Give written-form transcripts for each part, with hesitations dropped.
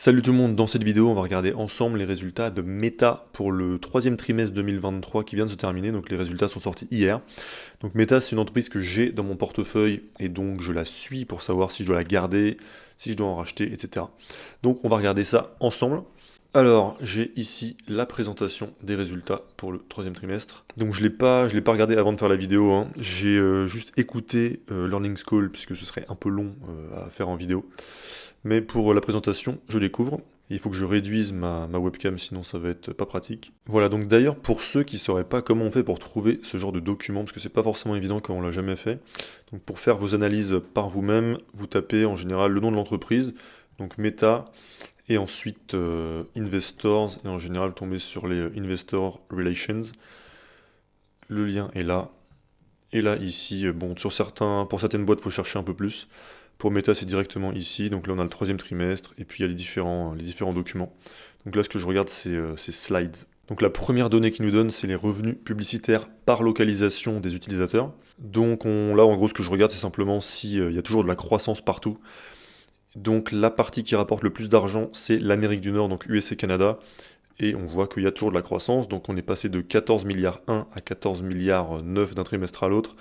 Salut tout le monde, dans cette vidéo on va regarder ensemble les résultats de Meta pour le troisième trimestre 2023 qui vient de se terminer, donc les résultats sont sortis hier. Donc Meta c'est une entreprise que j'ai dans mon portefeuille et donc je la suis pour savoir si je dois la garder, si je dois en racheter, etc. Donc on va regarder ça ensemble. Alors j'ai ici la présentation des résultats pour le troisième trimestre. Donc je l'ai pas regardé avant de faire la vidéo, hein. J'ai juste écouté l'earnings call puisque ce serait un peu long à faire en vidéo. Mais pour la présentation, je découvre. Il faut que je réduise ma webcam, sinon ça va être pas pratique. Voilà, donc d'ailleurs, pour ceux qui ne sauraient pas comment on fait pour trouver ce genre de document, parce que c'est pas forcément évident quand on l'a jamais fait, donc pour faire vos analyses par vous-même, vous tapez en général le nom de l'entreprise, donc Meta, et ensuite Investors, et en général vous tombez sur les Investor Relations. Le lien est là. Et là, ici, bon, pour certaines boîtes, il faut chercher un peu plus. Pour Meta, c'est directement ici. Donc là, on a le troisième trimestre. Et puis, il y a les différents documents. Donc là, ce que je regarde, c'est Slides. Donc la première donnée qu'il nous donne, c'est les revenus publicitaires par localisation des utilisateurs. Donc là, en gros, ce que je regarde, c'est simplement s'il y a toujours de la croissance partout. Donc la partie qui rapporte le plus d'argent, c'est l'Amérique du Nord, donc US et Canada. Et on voit qu'il y a toujours de la croissance. Donc on est passé de 14 milliards 1 à 14 milliards 9 d'un trimestre à l'autre.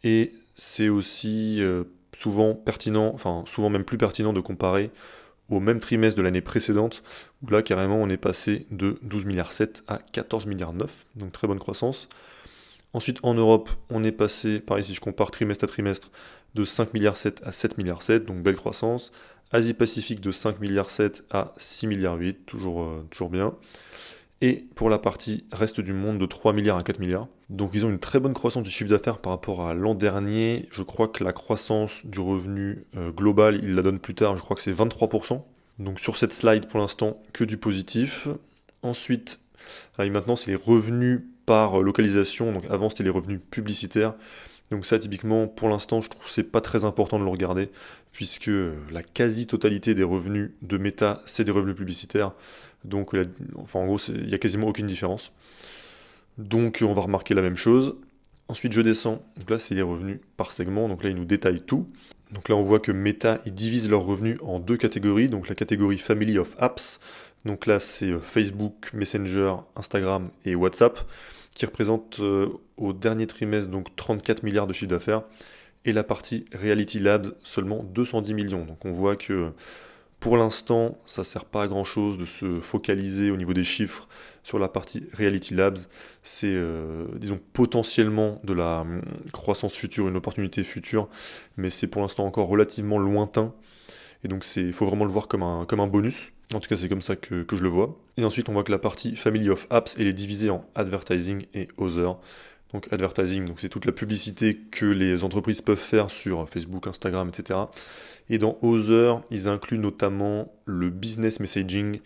Et c'est aussi souvent pertinent, enfin souvent même plus pertinent de comparer au même trimestre de l'année précédente, où là carrément on est passé de 12 milliards 7 à 14 milliards 9, donc très bonne croissance. Ensuite en Europe, on est passé, pareil si je compare trimestre à trimestre, de 5 milliards 7 à 7 milliards 7, donc belle croissance. Asie-Pacifique de 5 milliards 7 à 6 milliards 8, toujours bien. Et pour la partie reste du monde de 3 milliards à 4 milliards. Donc ils ont une très bonne croissance du chiffre d'affaires par rapport à l'an dernier. Je crois que la croissance du revenu global, il la donne plus tard, je crois que c'est 23%. Donc sur cette slide pour l'instant, que du positif. Ensuite, maintenant c'est les revenus par localisation. Donc avant c'était les revenus publicitaires. Donc ça typiquement pour l'instant je trouve que c'est pas très important de le regarder puisque la quasi-totalité des revenus de Meta c'est des revenus publicitaires. Donc enfin en gros il n'y a quasiment aucune différence. Donc on va remarquer la même chose. Ensuite je descends, donc là c'est les revenus par segment, donc là il nous détaille tout. Donc là on voit que Meta ils divisent leurs revenus en deux catégories, donc la catégorie Family of Apps, donc là c'est Facebook, Messenger, Instagram et WhatsApp, qui représentent au dernier trimestre donc 34 milliards de chiffre d'affaires, et la partie Reality Labs seulement 210 millions. Donc on voit que pour l'instant, ça ne sert pas à grand chose de se focaliser au niveau des chiffres sur la partie Reality Labs. C'est, disons, potentiellement de la croissance future, une opportunité future, mais c'est pour l'instant encore relativement lointain. Et donc, il faut vraiment le voir comme un bonus. En tout cas, c'est comme ça que je le vois. Et ensuite, on voit que la partie Family of Apps, elle est divisée en Advertising et Other. Donc advertising, donc c'est toute la publicité que les entreprises peuvent faire sur Facebook, Instagram, etc. Et dans Other, ils incluent notamment le business messaging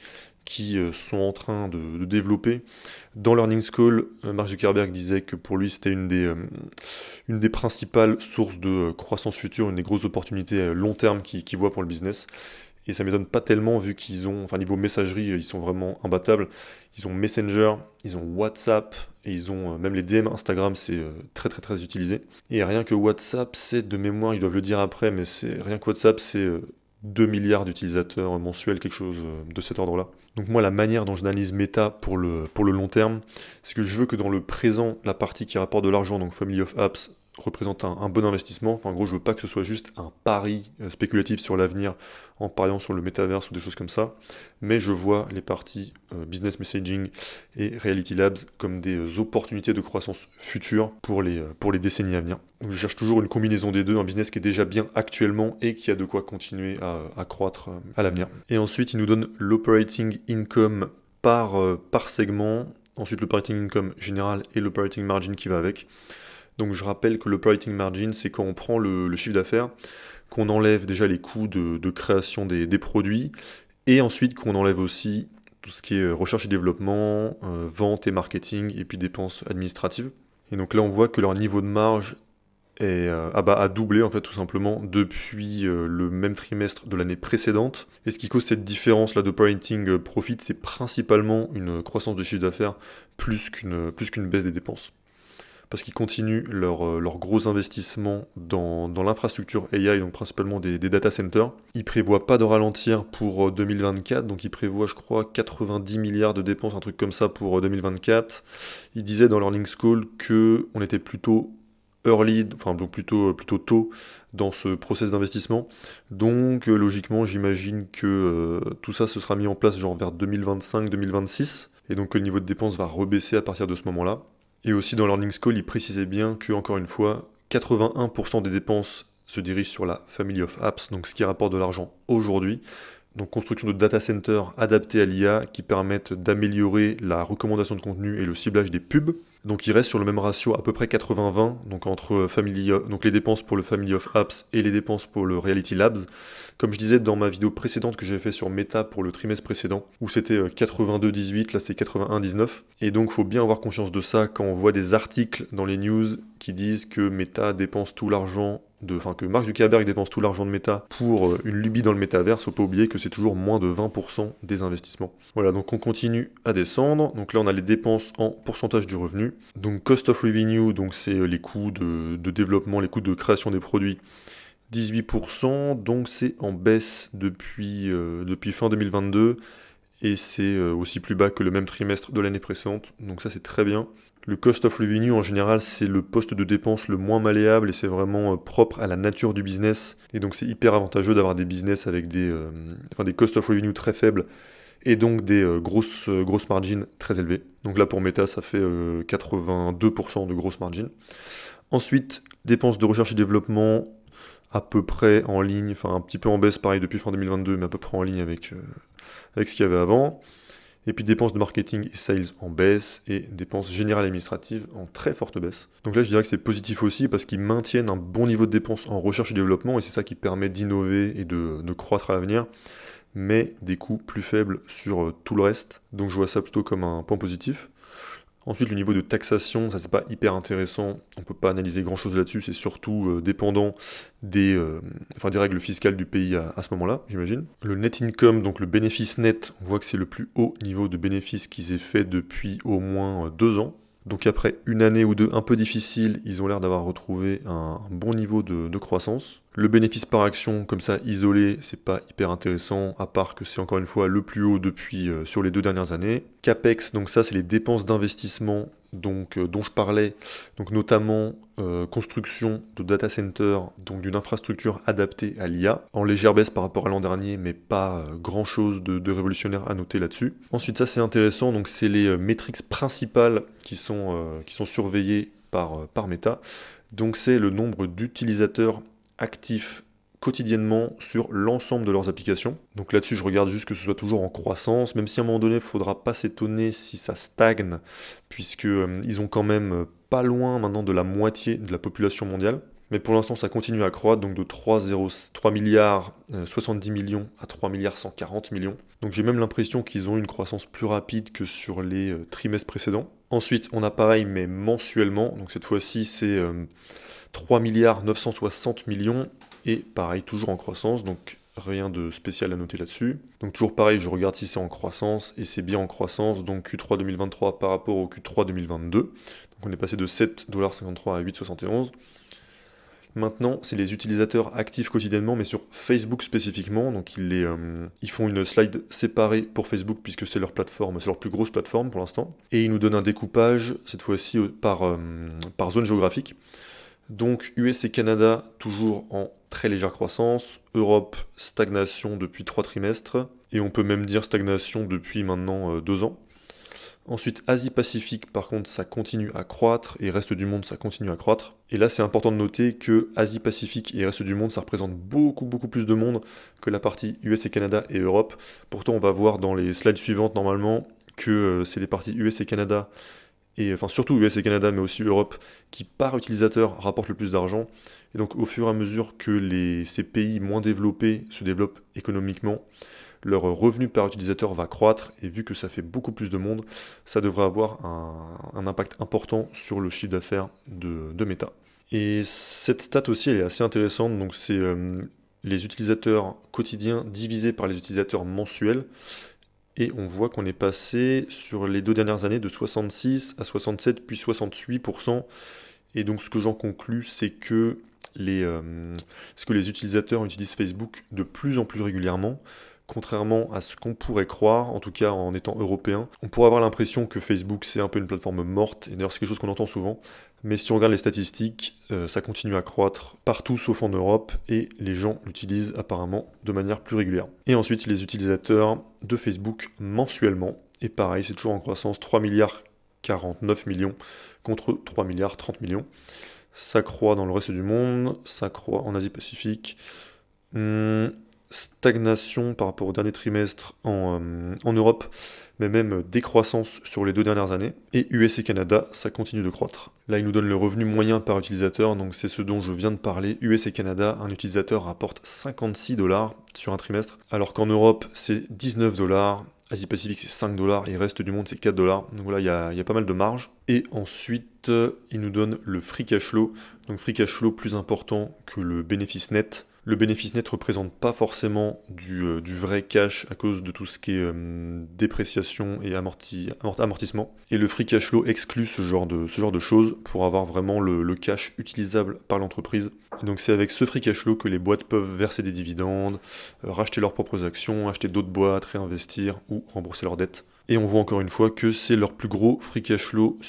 qui sont en train de développer. Dans l'earnings call, Mark Zuckerberg disait que pour lui c'était une des principales sources de croissance future, une des grosses opportunités long terme qu'il voit pour le business. Et ça ne m'étonne pas tellement vu qu'ils ont, enfin niveau messagerie, ils sont vraiment imbattables. Ils ont Messenger, ils ont WhatsApp, et ils ont même les DM Instagram, c'est très très très utilisé. Et rien que WhatsApp, c'est de mémoire, ils doivent le dire après, mais c'est rien que WhatsApp, c'est 2 milliards d'utilisateurs mensuels, quelque chose de cet ordre-là. Donc moi, la manière dont j'analyse Meta pour le long terme, c'est que je veux que dans le présent, la partie qui rapporte de l'argent, donc Family of Apps, représente un bon investissement. Enfin, en gros, je veux pas que ce soit juste un pari spéculatif sur l'avenir en pariant sur le métaverse ou des choses comme ça, mais je vois les parties business messaging et reality labs comme des opportunités de croissance future pour les décennies à venir. Donc, je cherche toujours une combinaison des deux, un business qui est déjà bien actuellement et qui a de quoi continuer à croître à l'avenir. Et ensuite, il nous donne l'operating income par segment, ensuite l'operating income général et l'operating margin qui va avec. Donc je rappelle que l'operating margin, c'est quand on prend le chiffre d'affaires, qu'on enlève déjà les coûts de création des produits, et ensuite qu'on enlève aussi tout ce qui est recherche et développement, vente et marketing, et puis dépenses administratives. Et donc là on voit que leur niveau de marge a doublé en fait tout simplement depuis le même trimestre de l'année précédente. Et ce qui cause cette différence là d'operating profit, c'est principalement une croissance de chiffre d'affaires plus qu'une baisse des dépenses. parce qu'ils continuent leur gros investissement dans l'infrastructure AI, donc principalement des data centers. Ils prévoient pas de ralentir pour 2024, donc ils prévoient, je crois, 90 milliards de dépenses, un truc comme ça pour 2024. Ils disaient dans leur Earnings Call qu'on était plutôt early, enfin donc plutôt tôt dans ce process d'investissement. Donc logiquement, j'imagine que tout ça se sera mis en place genre vers 2025-2026, et donc le niveau de dépenses va rebaisser à partir de ce moment-là. Et aussi dans l'earnings call, il précisait bien que, encore une fois, 81% des dépenses se dirigent sur la Family of Apps, donc ce qui rapporte de l'argent aujourd'hui. Donc construction de data centers adaptés à l'IA qui permettent d'améliorer la recommandation de contenu et le ciblage des pubs. Donc il reste sur le même ratio à peu près 80-20, donc entre donc les dépenses pour le Family of Apps et les dépenses pour le Reality Labs. Comme je disais dans ma vidéo précédente que j'avais fait sur Meta pour le trimestre précédent, où c'était 82-18, là c'est 81-19. Et donc il faut bien avoir conscience de ça quand on voit des articles dans les news qui disent que Meta dépense tout l'argent que Mark Zuckerberg dépense tout l'argent de Meta pour une lubie dans le métaverse. Faut pas oublier que c'est toujours moins de 20% des investissements. Voilà, donc on continue à descendre. Donc là on a les dépenses en pourcentage du revenu. Donc cost of revenue, donc c'est les coûts de développement, les coûts de création des produits. 18%, donc c'est en baisse depuis fin 2022 et c'est aussi plus bas que le même trimestre de l'année précédente, donc ça c'est très bien. Le cost of revenue en général c'est le poste de dépense le moins malléable et c'est vraiment propre à la nature du business, et donc c'est hyper avantageux d'avoir des business avec des cost of revenue très faibles et donc des grosses margins très élevées. Donc là pour Meta ça fait 82% de grosses margins. Ensuite, dépenses de recherche et développement à peu près en ligne, enfin un petit peu en baisse pareil depuis fin 2022, mais à peu près en ligne avec ce qu'il y avait avant. Et puis dépenses de marketing et sales en baisse, et dépenses générales administratives en très forte baisse. Donc là je dirais que c'est positif aussi parce qu'ils maintiennent un bon niveau de dépenses en recherche et développement, et c'est ça qui permet d'innover et de croître à l'avenir, mais des coûts plus faibles sur tout le reste. Donc je vois ça plutôt comme un point positif. Ensuite, le niveau de taxation, ça c'est pas hyper intéressant, on peut pas analyser grand chose là-dessus, c'est surtout dépendant des règles fiscales du pays à ce moment-là, j'imagine. Le net income, donc le bénéfice net, on voit que c'est le plus haut niveau de bénéfice qu'ils aient fait depuis au moins 2 ans. Donc après une année ou deux un peu difficile, ils ont l'air d'avoir retrouvé un bon niveau de croissance. Le bénéfice par action, comme ça, isolé, c'est pas hyper intéressant, à part que c'est encore une fois le plus haut depuis sur les 2 dernières années. CAPEX, donc ça, c'est les dépenses d'investissement dont je parlais, donc notamment construction de data center, donc d'une infrastructure adaptée à l'IA, en légère baisse par rapport à l'an dernier, mais pas grand chose de révolutionnaire à noter là-dessus. Ensuite, ça c'est intéressant, donc c'est les métriques principales qui sont surveillées par Meta. Donc c'est le nombre d'utilisateurs actifs quotidiennement sur l'ensemble de leurs applications. Donc là-dessus, je regarde juste que ce soit toujours en croissance, même si à un moment donné, il ne faudra pas s'étonner si ça stagne, puisque ils ont quand même pas loin maintenant de la moitié de la population mondiale. Mais pour l'instant, ça continue à croître, donc de 3 milliards 70 millions à 3 milliards 140 millions. Donc j'ai même l'impression qu'ils ont une croissance plus rapide que sur les trimestres précédents. Ensuite, on a pareil, mais mensuellement, donc cette fois-ci, c'est 3 milliards 960 millions, et pareil, toujours en croissance, donc rien de spécial à noter là-dessus. Donc toujours pareil, je regarde si c'est en croissance, et c'est bien en croissance, donc Q3 2023 par rapport au Q3 2022. Donc on est passé de 7,53$ à 8,71$. Maintenant, c'est les utilisateurs actifs quotidiennement, mais sur Facebook spécifiquement. Donc ils font une slide séparée pour Facebook, puisque c'est leur plateforme, c'est leur plus grosse plateforme pour l'instant. Et ils nous donnent un découpage, cette fois-ci par zone géographique. Donc US et Canada, toujours en très légère croissance. Europe, stagnation depuis 3 trimestres. Et on peut même dire stagnation depuis maintenant 2 ans. Ensuite, Asie-Pacifique, par contre, ça continue à croître, et reste du monde, ça continue à croître. Et là, c'est important de noter que Asie-Pacifique et reste du monde, ça représente beaucoup plus de monde que la partie US et Canada et Europe. Pourtant, on va voir dans les slides suivantes, normalement, que c'est les parties US et Canada, et enfin surtout US et Canada, mais aussi Europe, qui par utilisateur rapportent le plus d'argent. Et donc, au fur et à mesure que ces pays moins développés se développent économiquement, leur revenu par utilisateur va croître, et vu que ça fait beaucoup plus de monde, ça devrait avoir un impact important sur le chiffre d'affaires de Meta. Et cette stat aussi, elle est assez intéressante, donc c'est les utilisateurs quotidiens divisés par les utilisateurs mensuels, et on voit qu'on est passé sur les 2 dernières années de 66 à 67 puis 68%, Et donc ce que j'en conclus, c'est que les utilisateurs utilisent Facebook de plus en plus régulièrement, contrairement à ce qu'on pourrait croire, en tout cas en étant européen. On pourrait avoir l'impression que Facebook c'est un peu une plateforme morte, et d'ailleurs c'est quelque chose qu'on entend souvent, mais si on regarde les statistiques, ça continue à croître partout sauf en Europe, et les gens l'utilisent apparemment de manière plus régulière. Et ensuite les utilisateurs de Facebook mensuellement, et pareil c'est toujours en croissance, 3 milliards 49 millions contre 3 milliards 30 millions. Ça croît dans le reste du monde, ça croît en Asie-Pacifique. Stagnation par rapport au dernier trimestre en Europe, mais même décroissance sur les 2 dernières années. Et US et Canada, ça continue de croître. Là, il nous donne le revenu moyen par utilisateur, donc c'est ce dont je viens de parler. US et Canada, un utilisateur rapporte 56$ sur un trimestre, alors qu'en Europe, c'est 19$. Asie-Pacifique, c'est 5$, et le reste du monde, c'est 4$. Donc voilà, il y a pas mal de marge. Et ensuite, il nous donne le free cash flow. Donc free cash flow plus important que le bénéfice net. Le bénéfice net ne représente pas forcément du vrai cash à cause de tout ce qui est dépréciation et amortissement. Et le free cash flow exclut ce genre de choses pour avoir vraiment le cash utilisable par l'entreprise. Et donc c'est avec ce free cash flow que les boîtes peuvent verser des dividendes, racheter leurs propres actions, acheter d'autres boîtes, réinvestir ou rembourser leurs dettes. Et on voit encore une fois que c'est leur plus gros free cash flow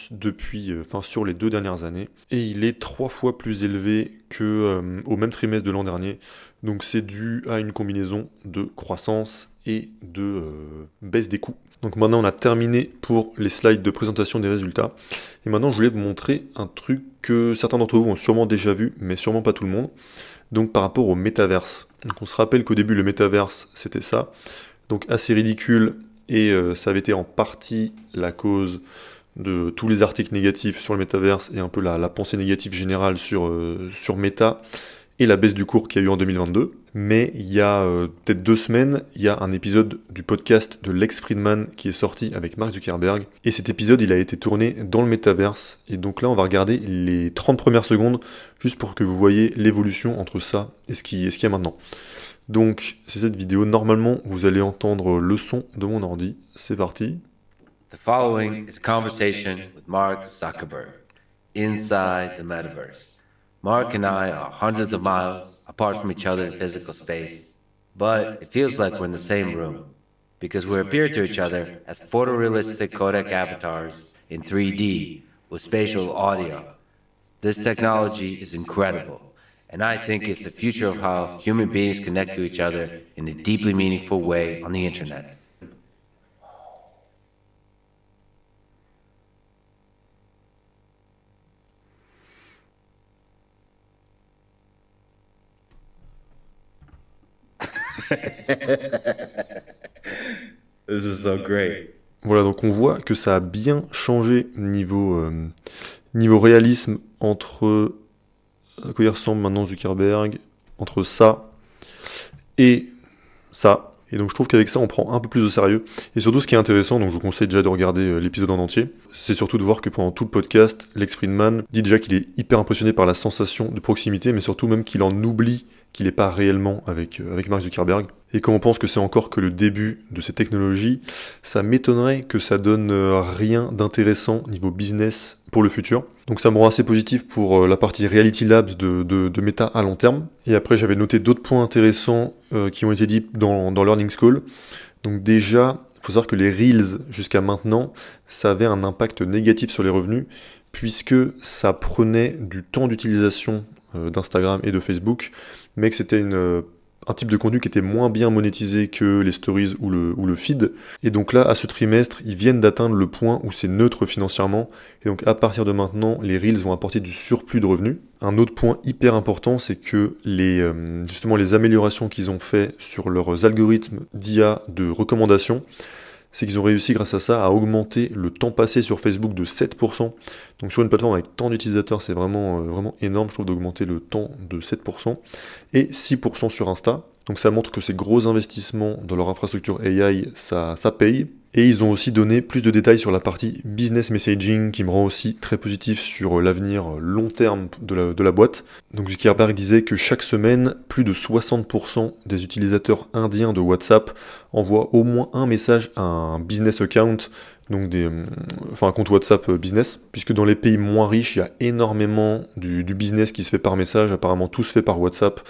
sur les 2 dernières années. Et il est 3 fois plus élevé qu'au même trimestre de l'an dernier. Donc c'est dû à une combinaison de croissance et de baisse des coûts. Donc maintenant on a terminé pour les slides de présentation des résultats. Et maintenant je voulais vous montrer un truc que certains d'entre vous ont sûrement déjà vu, mais sûrement pas tout le monde. Donc par rapport au métaverse. Donc on se rappelle qu'au début le métaverse c'était ça. Donc assez ridicule. Et ça avait été en partie la cause de tous les articles négatifs sur le métaverse et un peu la pensée négative générale sur Meta et la baisse du cours qu'il y a eu en 2022. Mais il y a peut-être 2 semaines, il y a un épisode du podcast de Lex Fridman qui est sorti avec Mark Zuckerberg. Et cet épisode, il a été tourné dans le métaverse. Et donc là, on va regarder les 30 premières secondes juste pour que vous voyez l'évolution entre ça et ce qu'il y a maintenant. Donc, c'est cette vidéo. Normalement, vous allez entendre le son de mon ordi. C'est parti. The following is a conversation with Mark Zuckerberg inside the metaverse. Mark and I are hundreds of miles apart from each other in physical space, but it feels like we're in the same room because we appear to each other as photorealistic codec avatars in 3D with spatial audio. This technology is incredible. And I think it's the future of how human beings connect to each other in a deeply meaningful way on the internet. This is so great. Voilà, donc on voit que ça a bien changé niveau réalisme entre à quoi il ressemble maintenant Zuckerberg, entre ça et ça. Et donc je trouve qu'avec ça, on prend un peu plus de sérieux. Et surtout, ce qui est intéressant, donc je vous conseille déjà de regarder l'épisode en entier, c'est surtout de voir que pendant tout le podcast, Lex Fridman dit déjà qu'il est hyper impressionné par la sensation de proximité, mais surtout même qu'il en oublie qu'il n'est pas réellement avec Mark Zuckerberg. Et comme on pense que c'est encore que le début de ces technologies, ça m'étonnerait que ça donne rien d'intéressant niveau business pour le futur. Donc ça me rend assez positif pour la partie Reality Labs de Meta à long terme. Et après j'avais noté d'autres points intéressants qui ont été dits dans l'Earnings Call. Donc déjà, il faut savoir que les Reels jusqu'à maintenant, ça avait un impact négatif sur les revenus, puisque ça prenait du temps d'utilisation d'Instagram et de Facebook, mais que c'était un type de contenu qui était moins bien monétisé que les stories ou le feed. Et donc là, à ce trimestre, ils viennent d'atteindre le point où c'est neutre financièrement. Et donc à partir de maintenant, les Reels vont apporter du surplus de revenus. Un autre point hyper important, c'est que justement les améliorations qu'ils ont fait sur leurs algorithmes d'IA de recommandation, c'est qu'ils ont réussi grâce à ça à augmenter le temps passé sur Facebook de 7%. Donc sur une plateforme avec tant d'utilisateurs, c'est vraiment énorme, je trouve, d'augmenter le temps de 7%. Et 6% sur Insta. Donc ça montre que ces gros investissements dans leur infrastructure AI, ça paye. Et ils ont aussi donné plus de détails sur la partie business messaging qui me rend aussi très positif sur l'avenir long terme de la boîte. Donc Zuckerberg disait que chaque semaine, plus de 60% des utilisateurs indiens de WhatsApp envoient au moins un message à un business account, donc un compte WhatsApp business, puisque dans les pays moins riches, il y a énormément du business qui se fait par message, apparemment tout se fait par WhatsApp,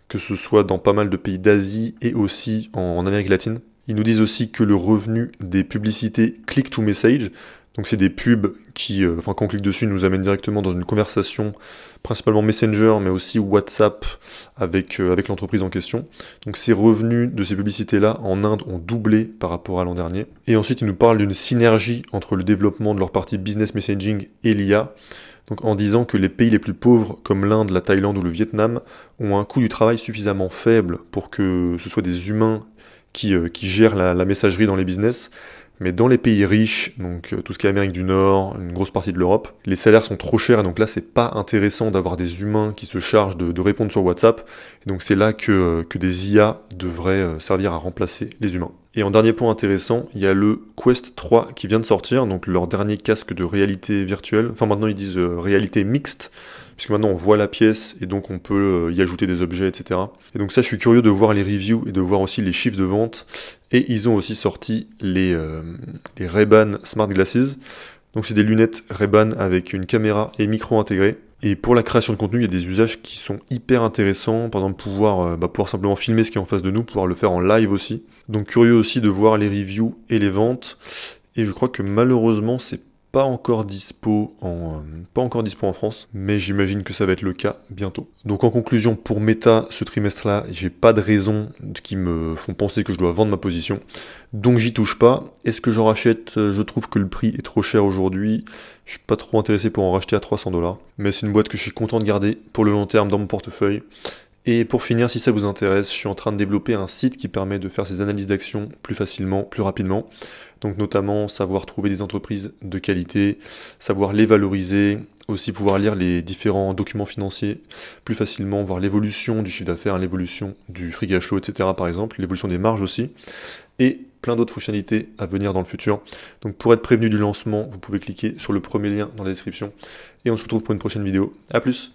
que ce soit dans pas mal de pays d'Asie et aussi en Amérique latine. Ils nous disent aussi que le revenu des publicités click to message, donc c'est des pubs qui, quand on clique dessus, nous amènent directement dans une conversation, principalement Messenger, mais aussi WhatsApp avec l'entreprise en question. Donc ces revenus de ces publicités-là en Inde ont doublé par rapport à l'an dernier. Et ensuite, ils nous parlent d'une synergie entre le développement de leur partie business messaging et l'IA. Donc en disant que les pays les plus pauvres, comme l'Inde, la Thaïlande ou le Vietnam, ont un coût du travail suffisamment faible pour que ce soit des humains qui gèrent la messagerie dans les business. Mais dans les pays riches, donc tout ce qui est Amérique du Nord, une grosse partie de l'Europe, les salaires sont trop chers et donc là c'est pas intéressant d'avoir des humains qui se chargent de répondre sur WhatsApp. Et donc c'est là que des IA devraient servir à remplacer les humains. Et en dernier point intéressant, il y a le Quest 3 qui vient de sortir, donc leur dernier casque de réalité virtuelle. Enfin maintenant ils disent réalité mixte, puisque maintenant on voit la pièce et donc on peut y ajouter des objets, etc. Et donc ça je suis curieux de voir les reviews et de voir aussi les chiffres de vente. Et ils ont aussi sorti les Ray-Ban Smart Glasses. Donc c'est des lunettes Ray-Ban avec une caméra et micro intégrés. Et pour la création de contenu, il y a des usages qui sont hyper intéressants. Par exemple, pouvoir simplement filmer ce qui est en face de nous, pouvoir le faire en live aussi. Donc curieux aussi de voir les reviews et les ventes. Et je crois que malheureusement, c'est pas encore dispo en France, mais j'imagine que ça va être le cas bientôt. Donc en conclusion, pour Meta, ce trimestre-là, j'ai pas de raison qui me font penser que je dois vendre ma position, donc j'y touche pas. Est-ce que j'en rachète? Je trouve que le prix est trop cher aujourd'hui, je suis pas trop intéressé pour en racheter à 300$, mais c'est une boîte que je suis content de garder pour le long terme dans mon portefeuille. Et pour finir, si ça vous intéresse, je suis en train de développer un site qui permet de faire ces analyses d'action plus facilement, plus rapidement. Donc notamment savoir trouver des entreprises de qualité, savoir les valoriser, aussi pouvoir lire les différents documents financiers plus facilement, voir l'évolution du chiffre d'affaires, l'évolution du free cash flow, etc. par exemple, l'évolution des marges aussi, et plein d'autres fonctionnalités à venir dans le futur. Donc pour être prévenu du lancement, vous pouvez cliquer sur le premier lien dans la description, et on se retrouve pour une prochaine vidéo. A plus!